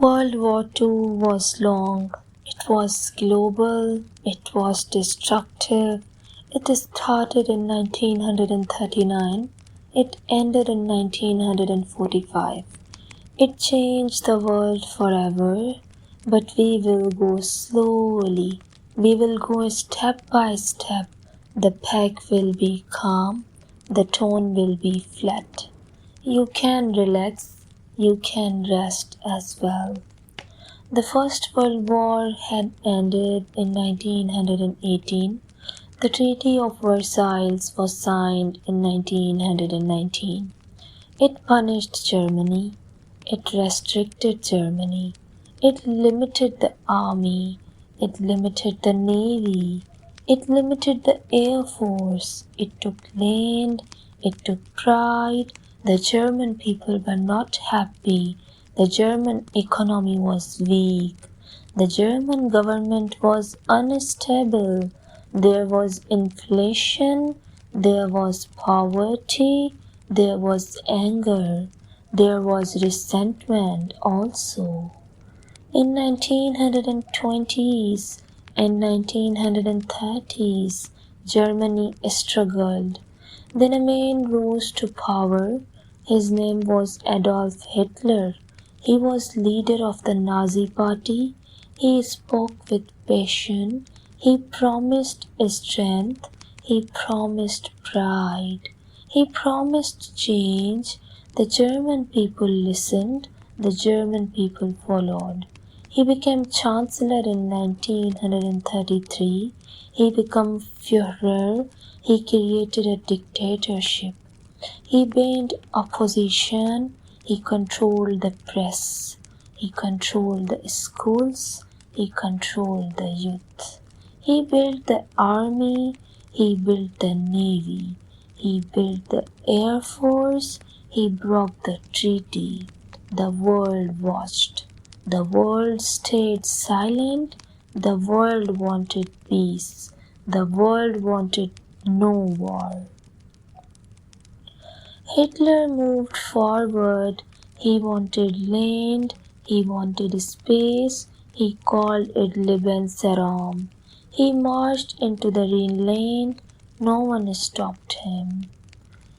World War II was long, it was global, it was destructive. It started in 1939, it ended in 1945. It changed the world forever, but we will go slowly. We will go step by step. The peg will be calm, the tone will be flat. You can relax, you can rest as well. The First World War had ended in 1918. The Treaty of Versailles was signed in 1919. It punished Germany. It restricted Germany. It limited the army. It limited the navy. It limited the air force. It took land. It took pride. The German people were not happy. The German economy was weak. The German government was unstable. There was inflation. There was poverty. There was anger. There was resentment also. In 1920s and 1930s, Germany struggled. Then a man rose to power. His name was Adolf Hitler. He was leader of the Nazi Party. He spoke with passion. He promised strength. He promised pride. He promised change. The German people listened. The German people followed. He became Chancellor in 1933. He became Führer. He created a dictatorship. He banned opposition. He controlled the press. He controlled the schools. He controlled the youth. He built the army. He built the navy. He built the air force. He broke the treaty. The world watched. The world stayed silent. The world wanted peace. The world wanted no war. Hitler moved forward. He wanted land. He wanted space. He called it Lebensraum. He marched into the Rhineland. No one stopped him.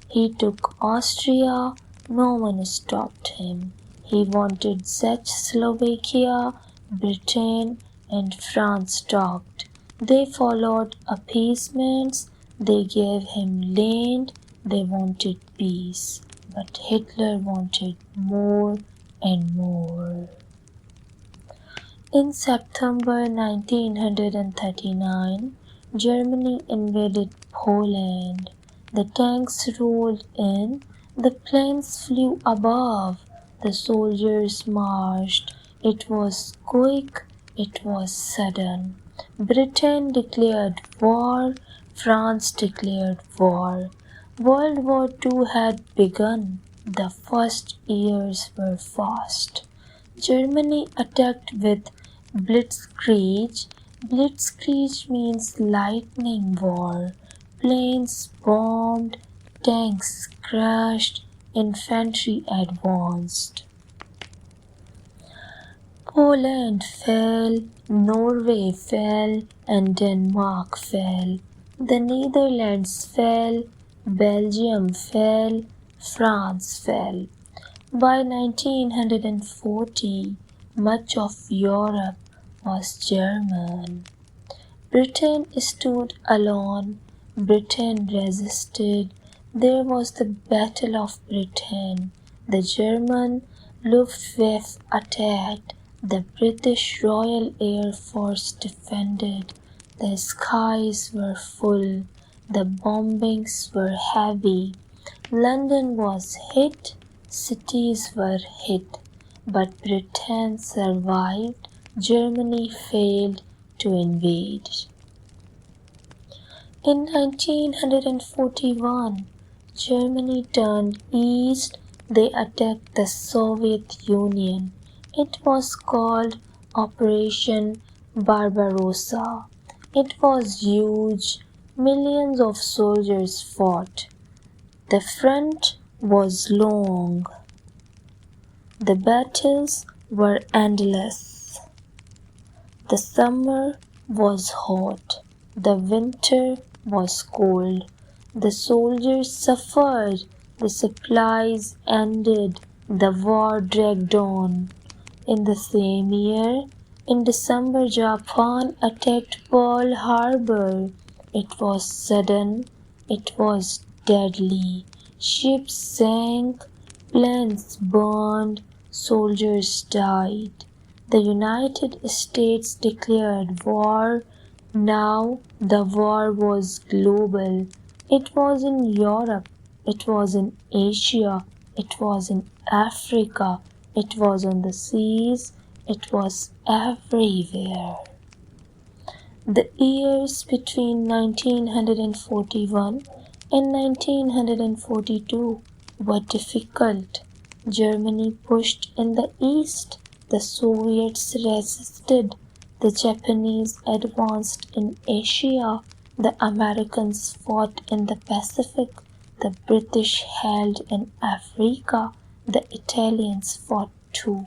He took Austria. No one stopped him. He wanted Czechoslovakia. Britain and France talked. They followed appeasements. They gave him land. They wanted peace. But Hitler wanted more and more. In September 1939, Germany invaded Poland. The tanks rolled in. The planes flew above. The soldiers marched. It was quick. It was sudden. Britain declared war. France declared war. World War II had begun. The first years were fast. Germany attacked with Blitzkrieg. Blitzkrieg means lightning war. Planes bombed, tanks crashed, infantry advanced. Poland fell, Norway fell, and Denmark fell. The Netherlands fell, Belgium fell, France fell. By 1940, much of Europe was German. Britain stood alone. Britain resisted. There was the Battle of Britain. The German Luftwaffe attacked. The British Royal Air Force defended. The skies were full. The bombings were heavy. London was hit. Cities were hit. But Britain survived. Germany failed to invade. In 1941, Germany turned east. They attacked the Soviet Union. It was called Operation Barbarossa. It was huge. Millions of soldiers fought. The front was long. The battles were endless. The summer was hot, the winter was cold. The soldiers suffered, the supplies ended, the war dragged on. In the same year, in December, Japan attacked Pearl Harbor. It was sudden, it was deadly. Ships sank, planes burned, soldiers died. The United States declared war. Now the war was global. It was in Europe, it was in Asia, it was in Africa, it was on the seas, it was everywhere. The years between 1941 and 1942 were difficult. Germany pushed in the east, the Soviets resisted, the Japanese advanced in Asia, the Americans fought in the Pacific, the British held in Africa, the Italians fought too.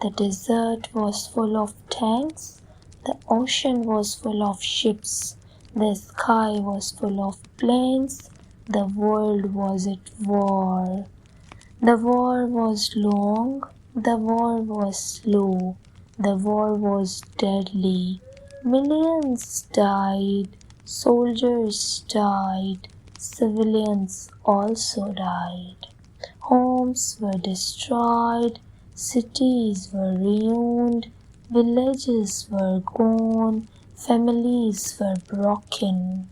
The desert was full of tanks, the ocean was full of ships, the sky was full of planes, the world was at war. The war was long, the war was slow, the war was deadly. Millions died, soldiers died, civilians also died. Homes were destroyed, cities were ruined, villages were gone, families were broken.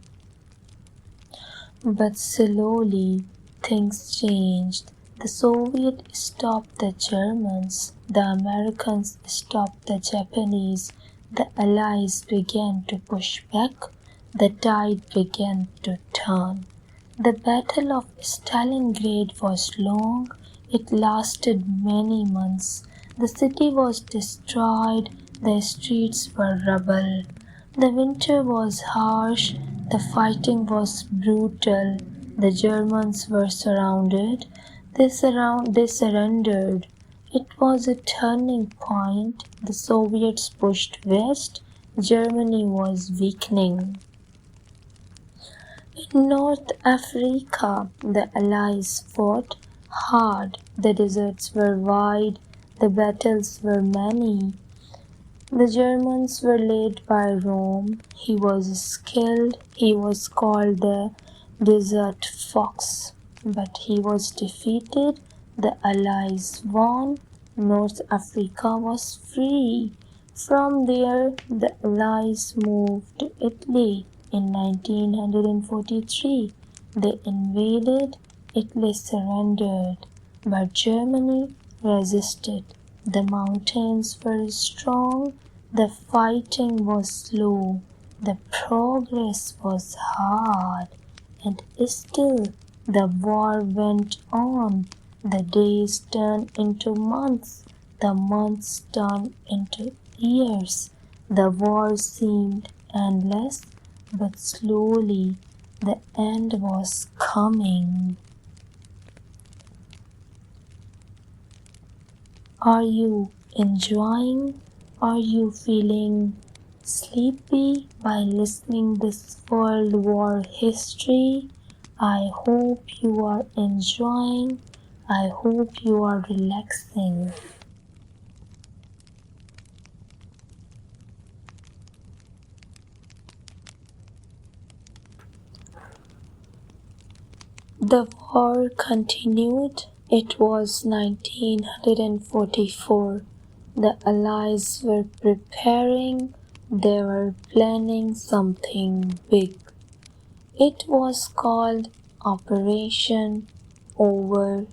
But slowly things changed. The Soviets stopped the Germans, the Americans stopped the Japanese, the Allies began to push back, the tide began to turn. The Battle of Stalingrad was long, it lasted many months. The city was destroyed, the streets were rubble. The winter was harsh, the fighting was brutal. The Germans were surrounded, they surrendered. It was a turning point. The Soviets pushed west, Germany was weakening. In North Africa, the Allies fought hard. The deserts were wide, the battles were many. The Germans were led by Rome. He was skilled. He was called the Desert Fox. But he was defeated. The Allies won. North Africa was free. From there, the Allies moved to Italy. In 1943, they invaded. Italy surrendered. But Germany resisted. The mountains were strong, the fighting was slow, the progress was hard, and still the war went on. The days turned into months, the months turned into years. The war seemed endless, but slowly the end was coming. Are you enjoying? Are you feeling sleepy by listening this World War history? I hope you are enjoying. I hope you are relaxing. The war continued. It was 1944. The Allies were preparing. They were planning something big. It was called Operation Overlord.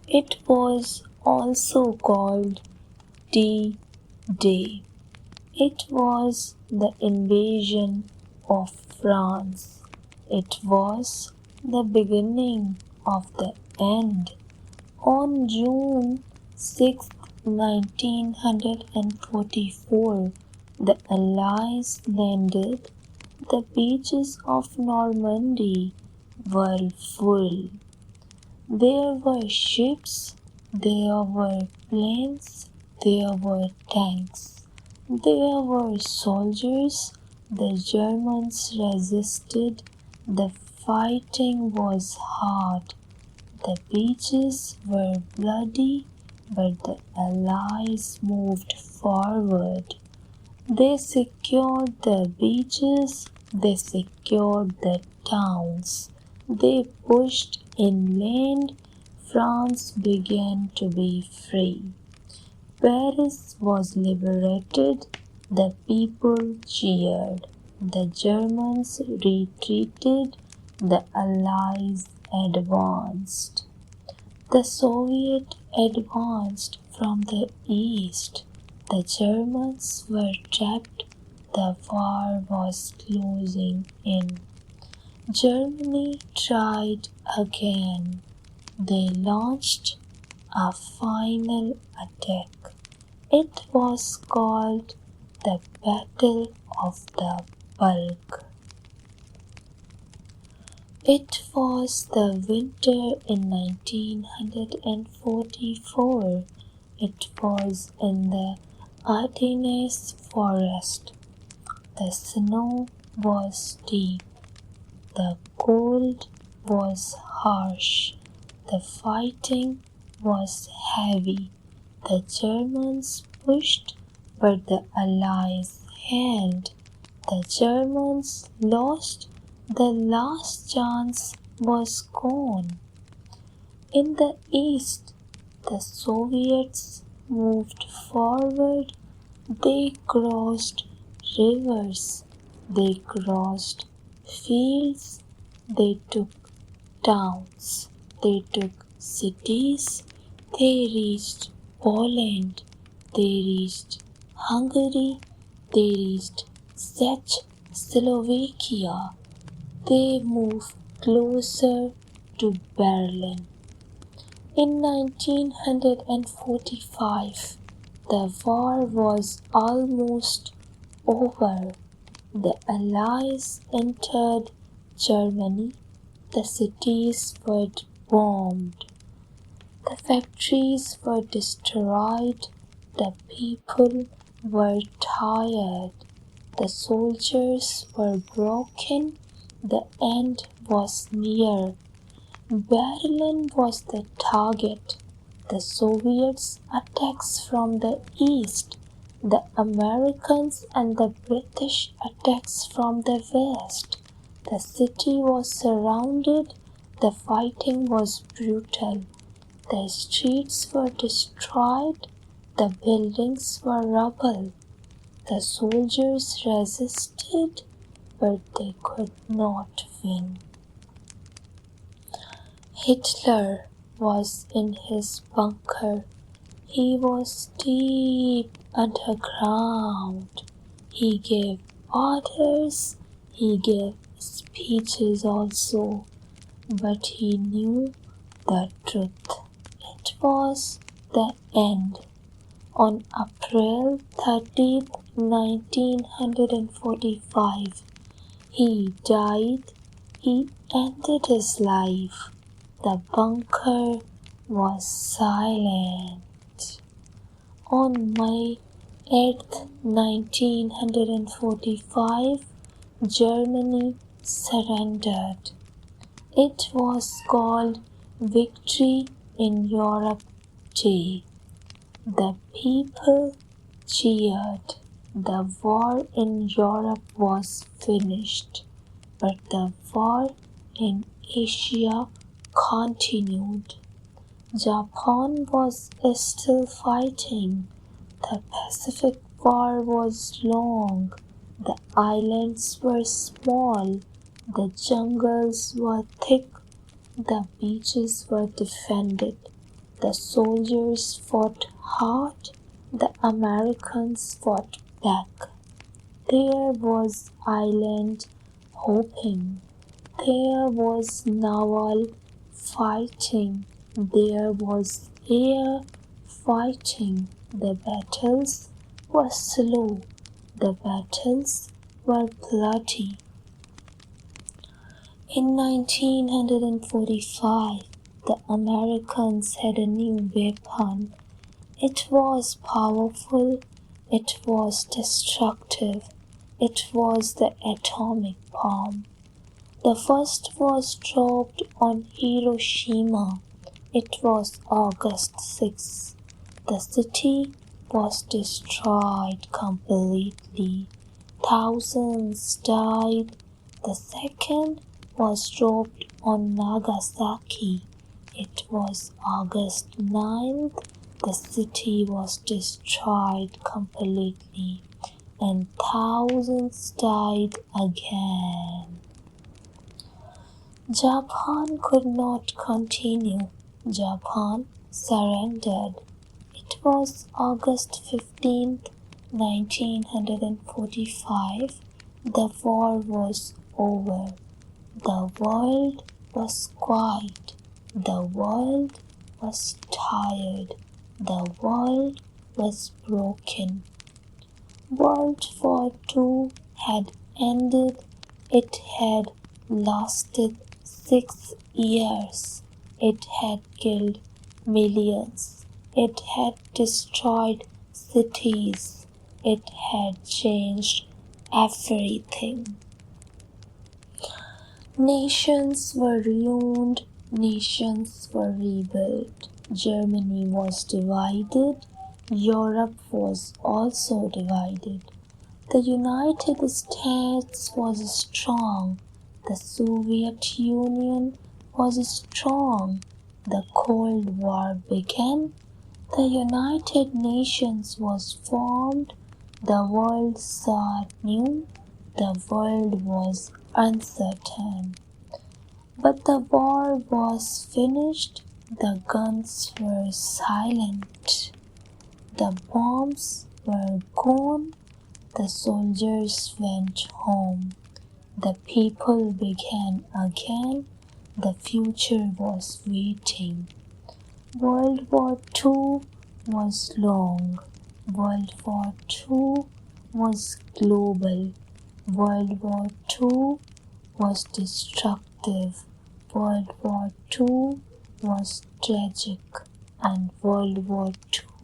It was also called D-Day. It was the invasion of France. It was the beginning of the end. On June 6, 1944, the Allies landed. The beaches of Normandy were full. There were ships, There were planes, there were tanks, there were soldiers. The Germans resisted. The fighting was hard. The beaches were bloody, but the Allies moved forward. They secured the beaches, they secured the towns, they pushed inland. France began to be free. Paris was liberated, the people cheered. The Germans retreated, the Allies advanced. The Soviets advanced from the east. The Germans were trapped. The war was closing in. Germany tried again. They launched a final attack. It was called the Battle of the Bulge. It was the winter in 1944. It was in the Ardennes forest. The snow was deep. The cold was harsh. The fighting was heavy. The Germans pushed, but the Allies held. The Germans lost. The last chance was gone. In the east, the Soviets moved forward. They crossed rivers. They crossed fields. They took towns. They took cities. They reached Poland. They reached Hungary. They reached Czechoslovakia. They moved closer to Berlin. In 1945, the war was almost over. The Allies entered Germany. The cities were bombed. The factories were destroyed. The people were tired. The soldiers were broken. The end was near. Berlin was the target. The Soviets' attacks from the east. The Americans and the British attacks from the west. The city was surrounded. The fighting was brutal. The streets were destroyed. The buildings were rubble. The soldiers resisted, but they could not win. Hitler was in his bunker. He was deep underground. He gave orders. He gave speeches also. But he knew the truth. It was the end. On April 30th, 1945, he died. He ended his life. The bunker was silent. On May 8th, 1945, Germany surrendered. It was called Victory in Europe Day. The people cheered. The war in Europe was finished, but the war in Asia continued. Japan was still fighting. The Pacific War was long. The islands were small. The jungles were thick. The beaches were defended. The soldiers fought hard. The Americans fought back. There was island hopping. There was naval fighting. There was air fighting. The battles were slow. The battles were bloody. In 1945, the Americans had a new weapon. It was powerful, it was destructive, it was the atomic bomb. The first was dropped on Hiroshima. It was August 6. The city was destroyed completely. Thousands died. The second was dropped on Nagasaki. It was August 9th. The city was destroyed completely, and thousands died again. Japan could not continue. Japan surrendered. It was August 15th, 1945. The war was over. The world was quiet. The world was tired. The world was broken. World War II had ended. It had lasted 6 years. It had killed millions. It had destroyed cities. It had changed everything. Nations were ruined. Nations were rebuilt. Germany was divided. Europe was also divided. The United States was strong. The Soviet Union was strong. The Cold War began. The United Nations was formed. The world saw new. The world was uncertain. But the war was finished. The guns were silent. The bombs were gone. The soldiers went home. The people began again. The future was waiting. World War II was long. World War II was global. World War II was destructive. World War II was tragic. And World War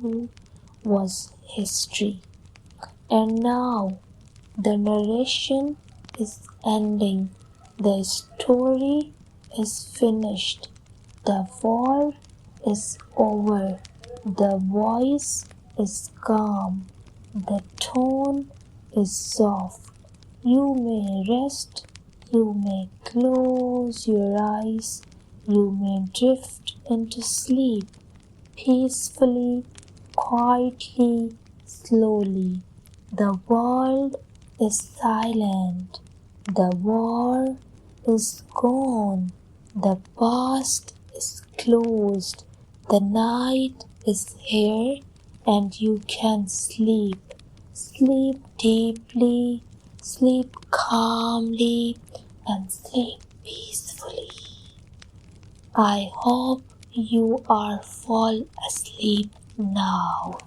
II was history. And now the narration is ending. The story is finished. The war is over. The voice is calm. The tone is soft. You may rest. You may close your eyes. You may drift into sleep peacefully, quietly, slowly. The world is silent. The war is gone. The past is closed. The night is here and you can sleep. Sleep deeply, sleep calmly, and sleep peacefully. I hope you are fall asleep now.